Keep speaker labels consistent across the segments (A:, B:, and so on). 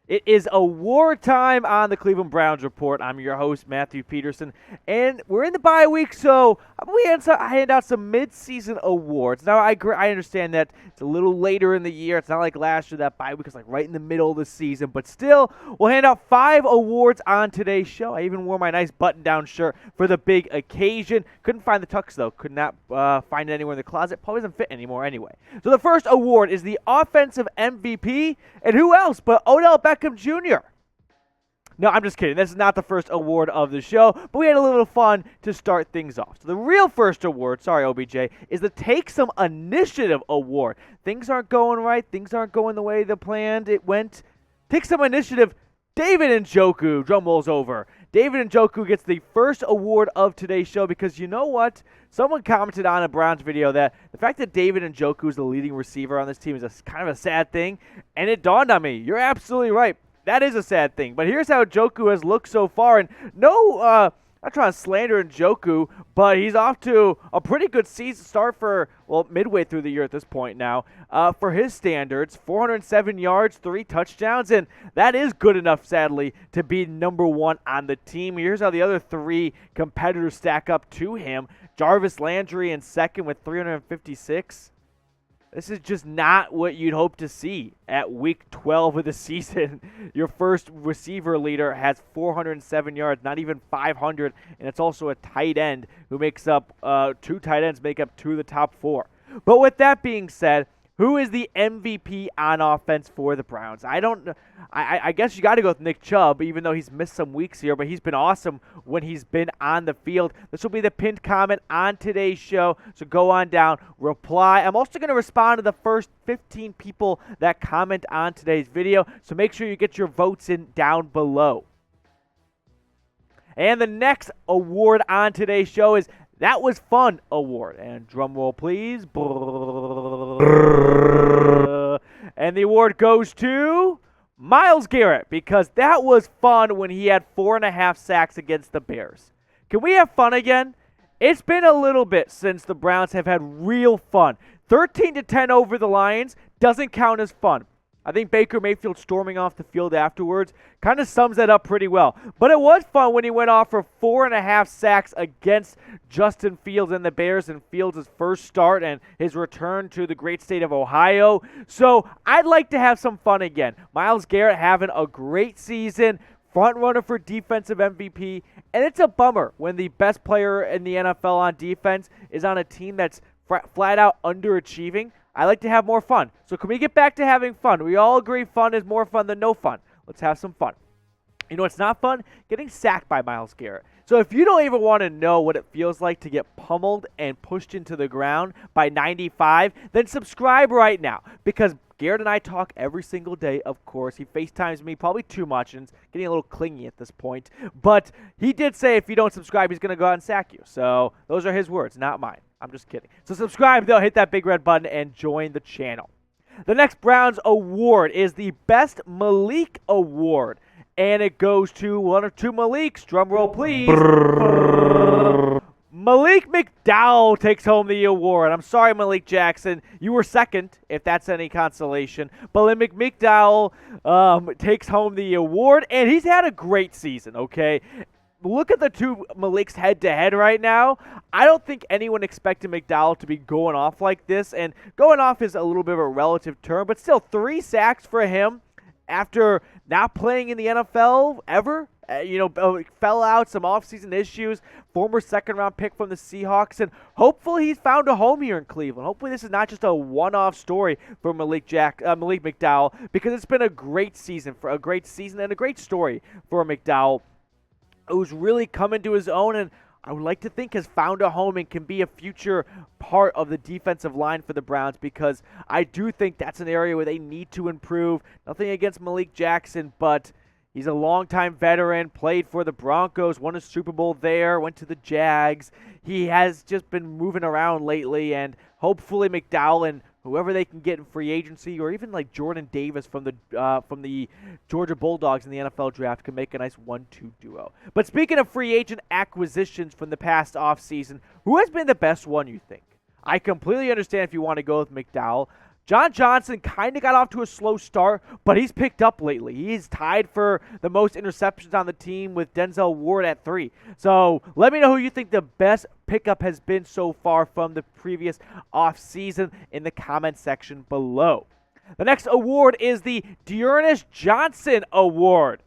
A: It is award time on the Cleveland Browns Report. I'm your host, Matthew Peterson, and we're in the bye week, so we hand out some midseason awards. Now, I understand that it's a little later in the year. It's not like last year. That bye week was like right in the middle of the season, but still, we'll hand out 5 awards on today's show. I even wore my nice button-down shirt for the big occasion. Couldn't find the tux, though. Could not find it anywhere in the closet. Probably doesn't fit anymore anyway. So the first award is the Offensive MVP, and who else but Odell Beckham Jr. No, I'm just kidding. This is not the first award of the show, but we had a little fun to start things off. So the real first award, sorry OBJ, is the Take Some Initiative Award. Things aren't going right. Things aren't going the way they planned it went. Take some initiative. David Njoku, drum rolls over. David Njoku gets the first award of today's show because you know what? Someone commented on a Browns video that the fact that David Njoku is the leading receiver on this team is kind of a sad thing, and it dawned on me. You're absolutely right. That is a sad thing. But here's how Njoku has looked so far, and not trying to slander Njoku, but he's off to a pretty good season start for, midway through the year at this point now. For his standards, 407 yards, 3 touchdowns, and that is good enough, sadly, to be number 1 on the team. Here's how the other 3 competitors stack up to him. Jarvis Landry in second with 356. This is just not what you'd hope to see at week 12 of the season. Your first receiver leader has 407 yards, not even 500, and it's also a tight end who makes up 2 tight ends make up 2 of the top 4. But with that being said, who is the MVP on offense for the Browns? I guess you got to go with Nick Chubb, even though he's missed some weeks here, but he's been awesome when he's been on the field. This will be the pinned comment on today's show, so go on down, reply. I'm also going to respond to the first 15 people that comment on today's video, so make sure you get your votes in down below. And the next award on today's show is That Was Fun Award. And drum roll, please. And the award goes to Myles Garrett, because that was fun when he had 4.5 sacks against the Bears. Can we have fun again? It's been a little bit since the Browns have had real fun. 13-10 over the Lions doesn't count as fun. I think Baker Mayfield storming off the field afterwards kind of sums that up pretty well. But it was fun when he went off for 4.5 sacks against Justin Fields and the Bears in Fields' first start and his return to the great state of Ohio. So I'd like to have some fun again. Myles Garrett having a great season, front runner for defensive MVP, and it's a bummer when the best player in the NFL on defense is on a team that's flat out underachieving. I like to have more fun. So can we get back to having fun? We all agree fun is more fun than no fun. Let's have some fun. You know what's not fun? Getting sacked by Myles Garrett. So if you don't even want to know what it feels like to get pummeled and pushed into the ground by 95, then subscribe right now, because Garrett and I talk every single day, of course. He FaceTimes me probably too much, and it's getting a little clingy at this point. But he did say if you don't subscribe, he's going to go out and sack you. So those are his words, not mine. I'm just kidding. So subscribe, though. Hit that big red button and join the channel. The next Browns award is the Best Malik Award. And it goes to one or two Maliks. Drum roll, please. Malik McDowell takes home the award. I'm sorry, Malik Jackson. You were second, if that's any consolation. But McDowell takes home the award, and he's had a great season, okay? Look at the two Maliks head-to-head right now. I don't think anyone expected McDowell to be going off like this, and going off is a little bit of a relative term, but still 3 sacks for him after not playing in the NFL ever. Fell out, some offseason issues, former second-round pick from the Seahawks, and hopefully he's found a home here in Cleveland. Hopefully this is not just a one-off story for Malik McDowell, because it's been a great season and a great story for McDowell, who's really come into his own, and I would like to think has found a home and can be a future part of the defensive line for the Browns, because I do think that's an area where they need to improve. Nothing against Malik Jackson, but he's a longtime veteran, played for the Broncos, won a Super Bowl there, went to the Jags. He has just been moving around lately, and hopefully McDowell and whoever they can get in free agency, or even like Jordan Davis from the Georgia Bulldogs in the NFL draft, can make a nice 1-2 duo. But speaking of free agent acquisitions from the past offseason, who has been the best one, you think? I completely understand if you want to go with McDowell. John Johnson kind of got off to a slow start, but he's picked up lately. He's tied for the most interceptions on the team with Denzel Ward at 3. So let me know who you think the best pickup has been so far from the previous offseason in the comment section below. The next award is the DAndre Johnson Award.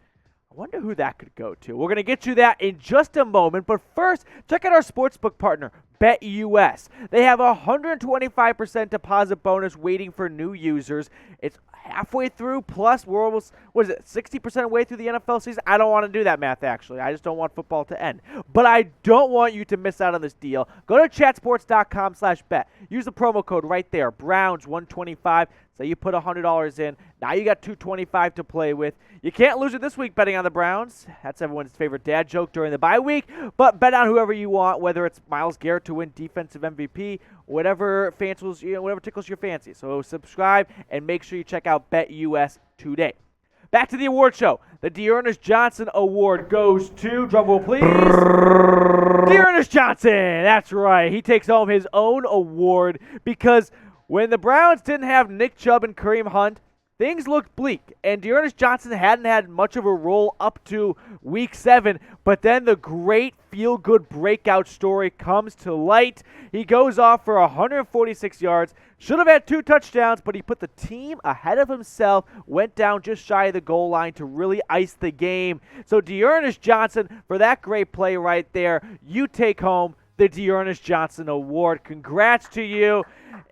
A: I wonder who that could go to. We're going to get to that in just a moment, but first, check out our sportsbook partner, BetUS. They have a 125% deposit bonus waiting for new users. It's halfway through, plus we're almost, 60% way through the NFL season? I don't want to do that math, actually. I just don't want football to end. But I don't want you to miss out on this deal. Go to chatsports.com/bet. Use the promo code right there, Browns125. So you put $100 in. Now you got $225 to play with. You can't lose it this week betting on the Browns. That's everyone's favorite dad joke during the bye week. But bet on whoever you want, whether it's Myles Garrett to win defensive MVP, whatever tickles your fancy. So subscribe and make sure you check out BetUS today. Back to the award show. The DAndre Johnson Award goes to, drumroll please, DAndre Johnson. That's right. He takes home his own award because when the Browns didn't have Nick Chubb and Kareem Hunt, things looked bleak, and DAndre Johnson hadn't had much of a role up to Week 7, but then the great feel-good breakout story comes to light. He goes off for 146 yards, should have had 2 touchdowns, but he put the team ahead of himself, went down just shy of the goal line to really ice the game. So DAndre Johnson, for that great play right there, you take home the DAndre Johnson Award. Congrats to you.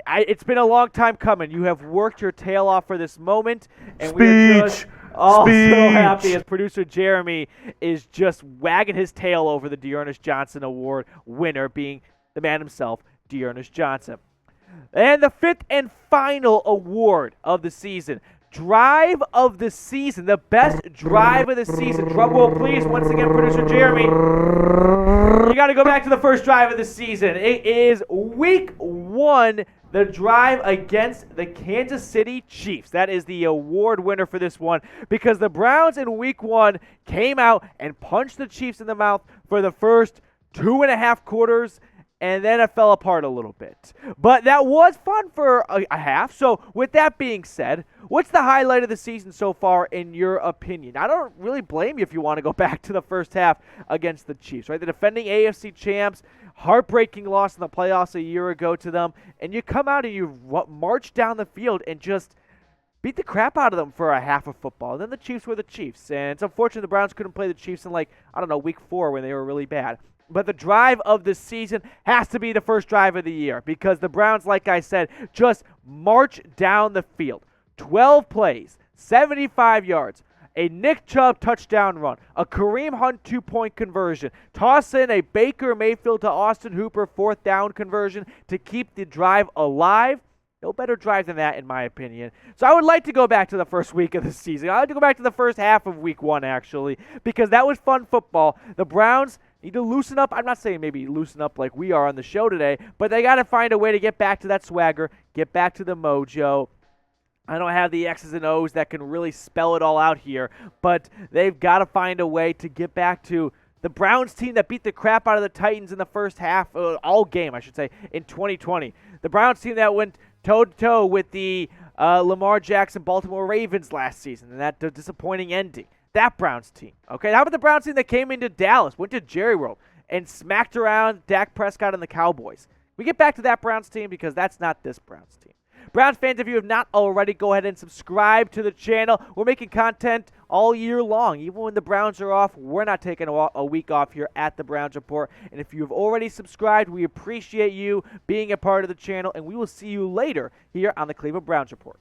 A: It's been a long time coming. You have worked your tail off for this moment, and we're just so happy as producer Jeremy is just wagging his tail over the DAndre Johnson Award winner, being the man himself, DAndre Johnson. And the 5th and final award of the season, Drive of the Season, the best drive of the season. Drum roll, please, once again, producer Jeremy. You got to go back to the first drive of the season. It is Week 1, the drive against the Kansas City Chiefs. That is the award winner for this one because the Browns in Week 1 came out and punched the Chiefs in the mouth for the first 2.5 quarters, and then it fell apart a little bit. But that was fun for a half. So with that being said, what's the highlight of the season so far in your opinion? I don't really blame you if you want to go back to the first half against the Chiefs, right? The defending AFC champs, heartbreaking loss in the playoffs a year ago to them, and you come out and you march down the field and just beat the crap out of them for a half of football. And then the Chiefs were the Chiefs, and it's unfortunate the Browns couldn't play the Chiefs in Week 4 when they were really bad. But the drive of the season has to be the first drive of the year because the Browns, like I said, just march down the field. 12 plays, 75 yards, a Nick Chubb touchdown run, a Kareem Hunt 2-point conversion, toss in a Baker Mayfield to Austin Hooper 4th down conversion to keep the drive alive. No better drive than that, in my opinion. So I would like to go back to the first week of the season. I'd like to go back to the first half of Week 1, actually, because that was fun football. The Browns need to loosen up. I'm not saying maybe loosen up like we are on the show today, but they got to find a way to get back to that swagger, get back to the mojo. I don't have the X's and O's that can really spell it all out here, but they've got to find a way to get back to the Browns team that beat the crap out of the Titans in the first half, all game, I should say, in 2020. The Browns team that went toe-to-toe with the Lamar Jackson Baltimore Ravens last season and that disappointing ending. That Browns team. Okay, how about the Browns team that came into Dallas, went to Jerry World, and smacked around Dak Prescott and the Cowboys? We get back to that Browns team because that's not this Browns team. Browns fans, if you have not already, go ahead and subscribe to the channel. We're making content all year long. Even when the Browns are off, we're not taking a week off here at the Browns Report. And if you've already subscribed, we appreciate you being a part of the channel, and we will see you later here on the Cleveland Browns Report.